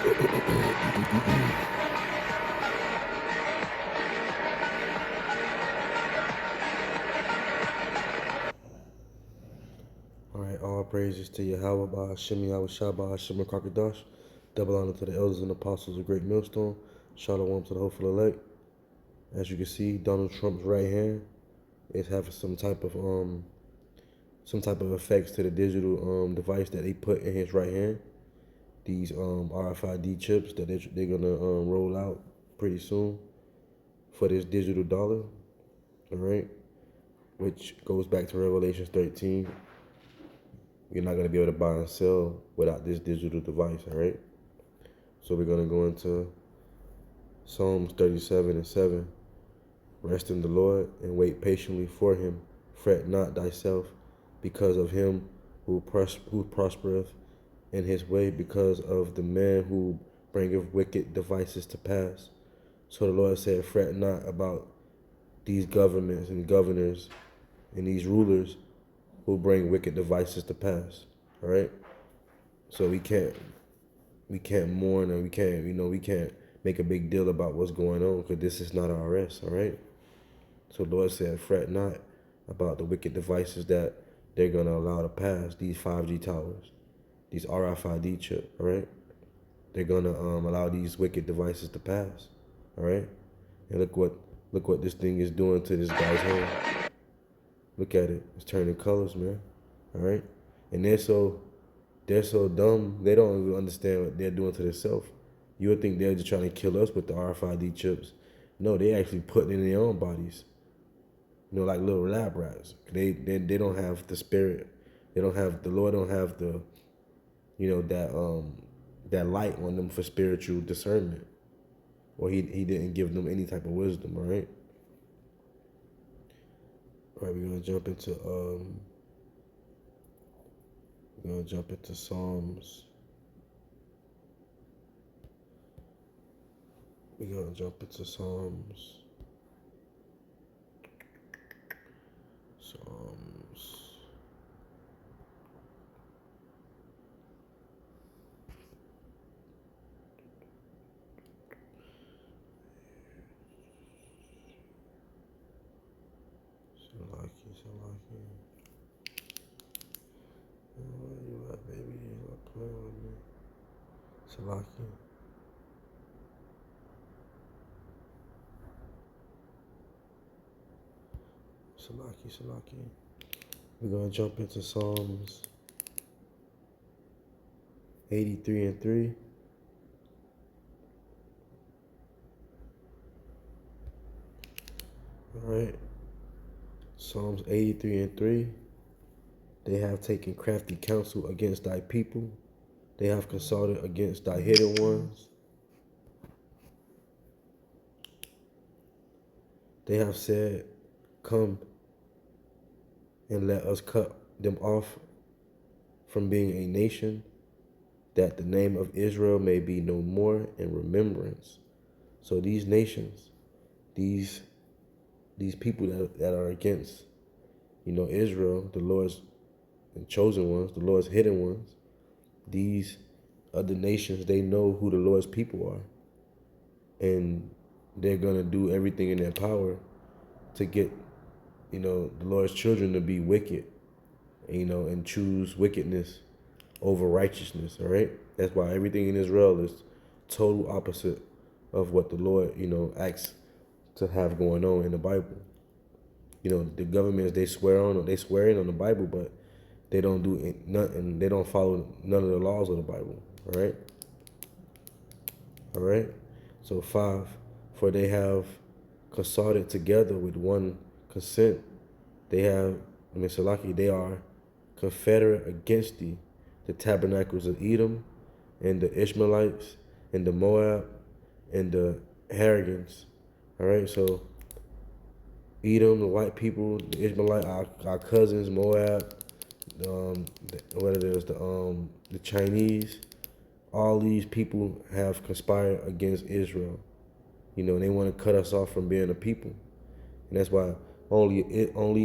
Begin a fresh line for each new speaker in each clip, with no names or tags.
All right, all praises to Yahweh, Ba'ashem, Yahweh Shah, Ba'ashem, Krakadosh. Double honor to the elders and apostles of Great Millstone. Shalom to the hopeful elect. As you can see, Donald Trump's right hand is having some type of effects to the digital device that they put in his right hand. These RFID chips that they're gonna roll out pretty soon for this digital dollar. All right, which goes back to Revelation 13. You're not gonna be able to buy and sell without this digital device. All right. So we're gonna go into Psalms 37:7. Rest in the Lord and wait patiently for him. Fret not thyself because of him who prospereth in his way, because of the man who bringeth wicked devices to pass. So the Lord said, fret not about these governments and governors and these rulers who bring wicked devices to pass. All right. So we can't mourn, and we can't make a big deal about what's going on, because this is not our rest. All right. So the Lord said, fret not about the wicked devices that they're going to allow to pass, these 5G towers, these RFID chip, all right? They're going to allow these wicked devices to pass, all right? And look what this thing is doing to this guy's hand. Look at it. It's turning colors, man, all right? And they're so dumb, they don't even understand what they're doing to themselves. You would think they're just trying to kill us with the RFID chips. No, they actually put it in their own bodies. Like little lab rats. They don't have the spirit. They don't have the Lord. Don't have the, that light on them for spiritual discernment, or he didn't give them any type of wisdom. All right. All right. We're gonna jump into Psalms. We're gonna jump into Psalms. Salaki. Where you at, baby? You're not playing with me. Salaki. Salaki. We're gonna jump into Psalms 83:3. All right. Psalms 83:3. They have taken crafty counsel against thy people. They have consulted against thy hidden ones. They have said, come and let us cut them off from being a nation, that the name of Israel may be no more in remembrance. So these nations, these people that are against, Israel, the Lord's chosen ones, the Lord's hidden ones, these other nations, they know who the Lord's people are. And they're going to do everything in their power to get, the Lord's children to be wicked, and choose wickedness over righteousness, all right? That's why everything in Israel is total opposite of what the Lord, acts to have going on in the Bible. The governments, they swear in on the Bible, but they don't do nothing. They don't follow none of the laws of the Bible, all right? All right? So 5, for they have consulted together with one consent. They are confederate against thee, the tabernacles of Edom, and the Ishmaelites, and the Moab, and the Haragans. All right, so Edom, the white people, the Ishmaelite, our cousins, Moab, the Chinese, all these people have conspired against Israel. And they want to cut us off from being a people. And that's why only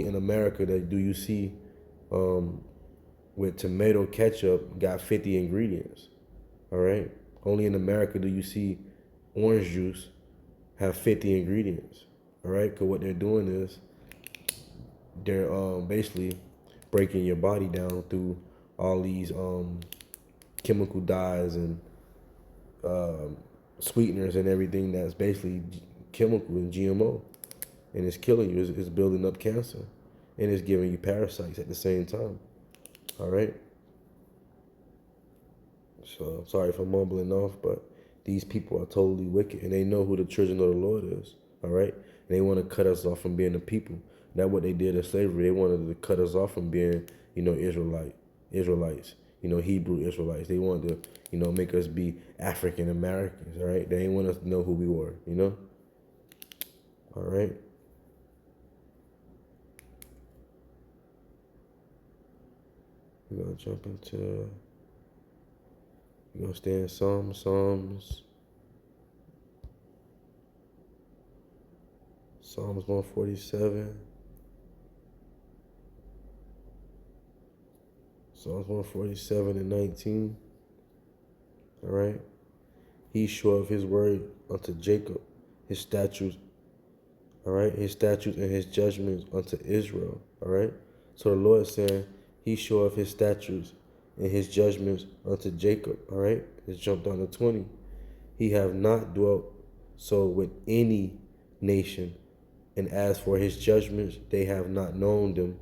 in America that do you see with tomato ketchup got 50 ingredients. All right? Only in America do you see orange juice have 50 ingredients. All right, because what they're doing is they're basically breaking your body down through all these chemical dyes and sweeteners and everything that's basically chemical and GMO, and it's killing you. It's building up cancer, and it's giving you parasites at the same time. All right. So sorry for mumbling off, but these people are totally wicked, and they know who the children of the Lord is. All right, and they want to cut us off from being the people. That's what they did in slavery. They wanted to cut us off from being, Israelites, Hebrew Israelites. They wanted to, make us be African Americans. All right, they didn't want us to know who we were. All right. We're gonna jump into. We're gonna stay in Psalms 147. Psalms 147 and 19. All right. He's sure of his word unto Jacob, his statutes. All right. His statutes and his judgments unto Israel. All right. So the Lord is saying he's sure of his statutes and his judgments unto Jacob. All right. Let's jump down to 20. He have not dwelt so with any nation. And as for his judgments, they have not known them.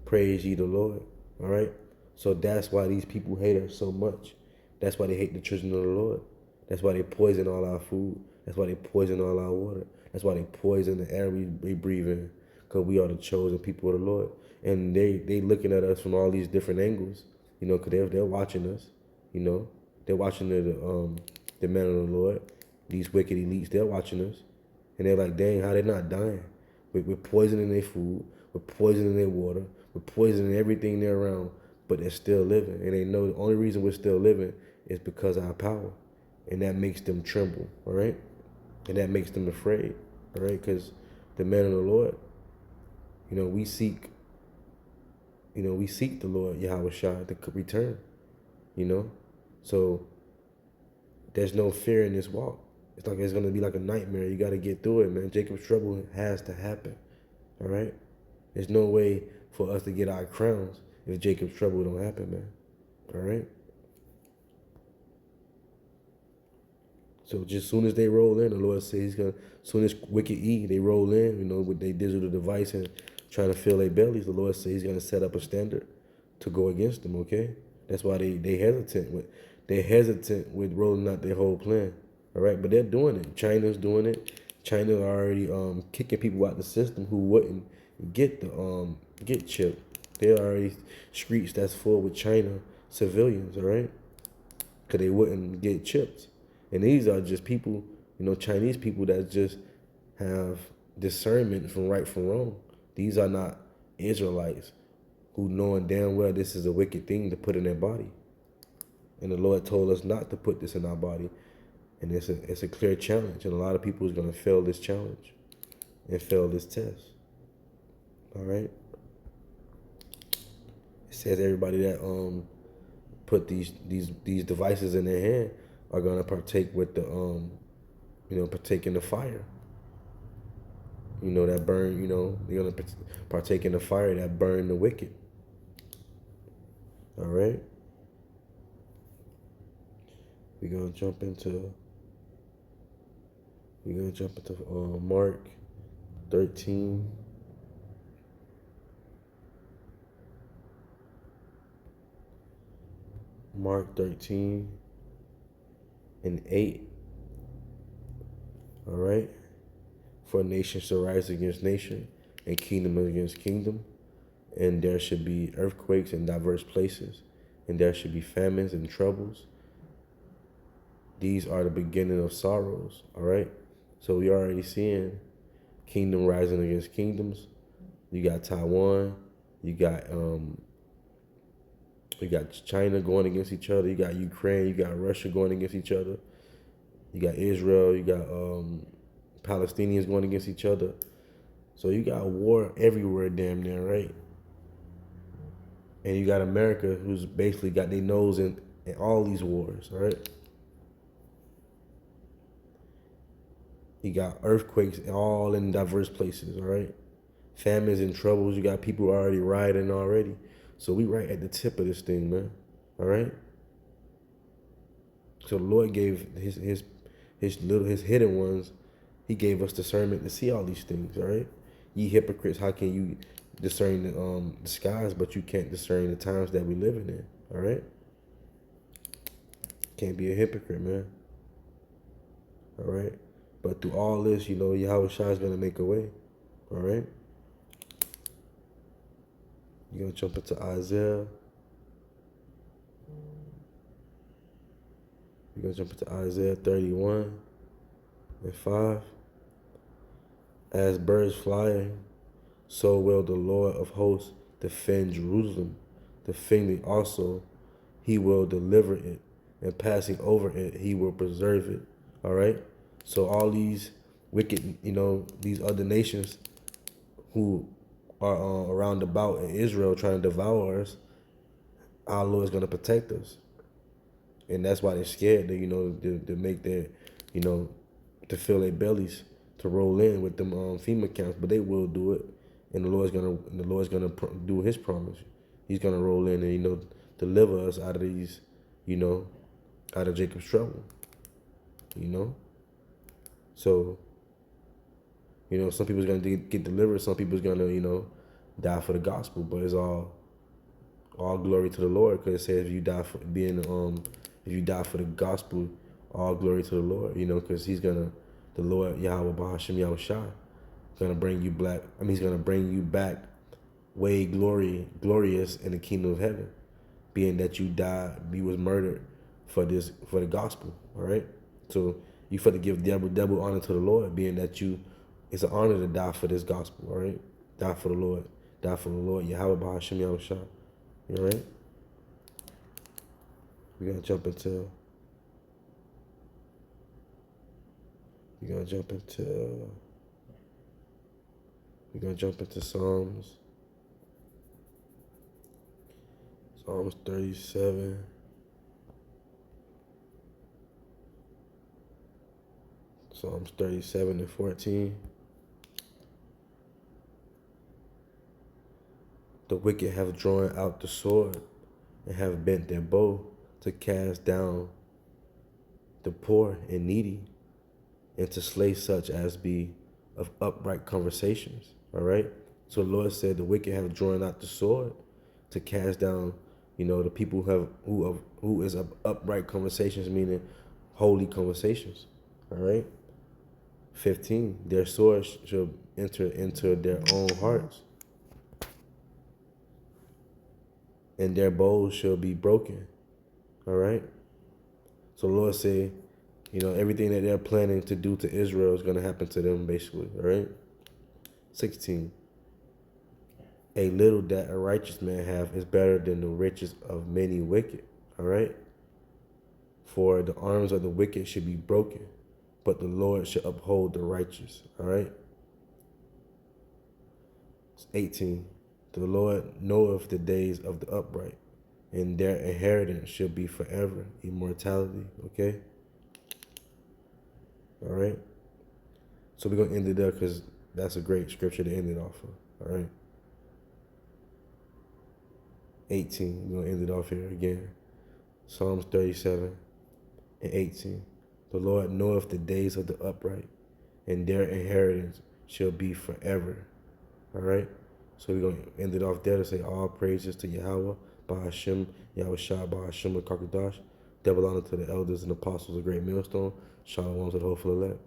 Praise ye the Lord. All right. So that's why these people hate us so much. That's why they hate the children of the Lord. That's why they poison all our food. That's why they poison all our water. That's why they poison the air we breathe in. Because we are the chosen people of the Lord. And they looking at us from all these different angles, because they're watching us, They're watching the men of the Lord. These wicked elites, they're watching us. And they're like, dang, how they not dying? We're poisoning their food. We're poisoning their water. We're poisoning everything they're around. But they're still living. And they know the only reason we're still living is because of our power. And that makes them tremble, all right? And that makes them afraid, all right? Because the men of the Lord, we seek the Lord, Yahweh Shai, to return, So there's no fear in this walk. It's like it's going to be like a nightmare. You got to get through it, man. Jacob's trouble has to happen, all right? There's no way for us to get our crowns if Jacob's trouble don't happen, man, all right? So just soon as they roll in, the Lord says he's going to, soon as wicked E, they roll in, with their digital device and trying to fill their bellies, the Lord says he's going to set up a standard to go against them, okay? That's why they hesitant with rolling out their whole plan, all right? But they're doing it. China's doing it. China's already kicking people out the system who wouldn't get chipped. There are already streets that's full with China civilians, all right? Because they wouldn't get chipped. And these are just people, Chinese people that just have discernment from right from wrong. These are not Israelites who knowing damn well this is a wicked thing to put in their body. And the Lord told us not to put this in our body. And it's a clear challenge. And a lot of people is going to fail this challenge and fail this test. All right? It says everybody that put these devices in their hand are gonna partake with the partake in the fire. That burn. They're gonna partake in the fire that burn the wicked. All right. We're gonna jump into Mark 13. Mark 13 and 8. All right. For nation shall rise against nation, and kingdom against kingdom, and there should be earthquakes in diverse places, and there should be famines and troubles. These are the beginning of sorrows. All right. So we already seeing kingdom rising against kingdoms. You got Taiwan. You got China going against each other. You got Ukraine. You got Russia going against each other. You got Israel. You got Palestinians going against each other. So you got war everywhere damn near, right? And you got America who's basically got their nose in all these wars, all right? You got earthquakes all in diverse places, all right? Famines and troubles. You got people already rioting already. So we right at the tip of this thing, man. All right? So the Lord gave his hidden ones, he gave us discernment to see all these things, all right? Ye hypocrites, how can you discern the skies, but you can't discern the times that we living in, all right? Can't be a hypocrite, man. All right? But through all this, Yahweh Shai is gonna make a way. All right? You're gonna jump into Isaiah. You're gonna jump into Isaiah 31 and 5. As birds flying, so will the Lord of hosts defend Jerusalem. Defending also, he will deliver it, and passing over it, he will preserve it. All right? So all these wicked, these other nations who are around about in Israel trying to devour us, our Lord is going to protect us. And that's why they're scared to make their, to fill their bellies, to roll in with them FEMA camps, but they will do it. And the Lord's gonna do his promise. He's gonna roll in and, deliver us out of these, out of Jacob's trouble. So, some people's gonna get delivered, some people's gonna, die for the gospel, but it's all glory to the Lord, because it says if you die for the gospel, all glory to the Lord, because the Lord Yahweh Bahashem Yahweh Shai, gonna bring you back. He's gonna bring you back way glorious in the kingdom of heaven, being that you was murdered for the gospel. All right, so you for to give double honor to the Lord, being that it's an honor to die for this gospel. All right, die for the Lord, Yahweh Bahashem Yahweh Shai. All right, we're gonna jump into Psalms 37. Psalms 37 and 14. The wicked have drawn out the sword and have bent their bow to cast down the poor and needy, and to slay such as be of upright conversations. All right. So the Lord said the wicked have drawn out the sword to cast down, the people who is of upright conversations, meaning holy conversations. All right. 15. Their swords shall enter into their own hearts, and their bows shall be broken. All right. So the Lord said, everything that they're planning to do to Israel is going to happen to them, basically. All right. 16. A little that a righteous man have is better than the riches of many wicked. All right. For the arms of the wicked should be broken, but the Lord shall uphold the righteous. All right. 18. The Lord knoweth the days of the upright, and their inheritance shall be forever, immortality. Okay. All right. So we're going to end it there because that's a great scripture to end it off of. All right. 18. We're going to end it off here again. Psalms 37 and 18. The Lord knoweth the days of the upright, and their inheritance shall be forever. All right. So we're going to end it off there to say all praises to Yahweh, Bahashem, Yahweh Shai, Bahashem, and Kakadash. Double honor to the elders and apostles of Great Millstone. Shalom to the whole full elect.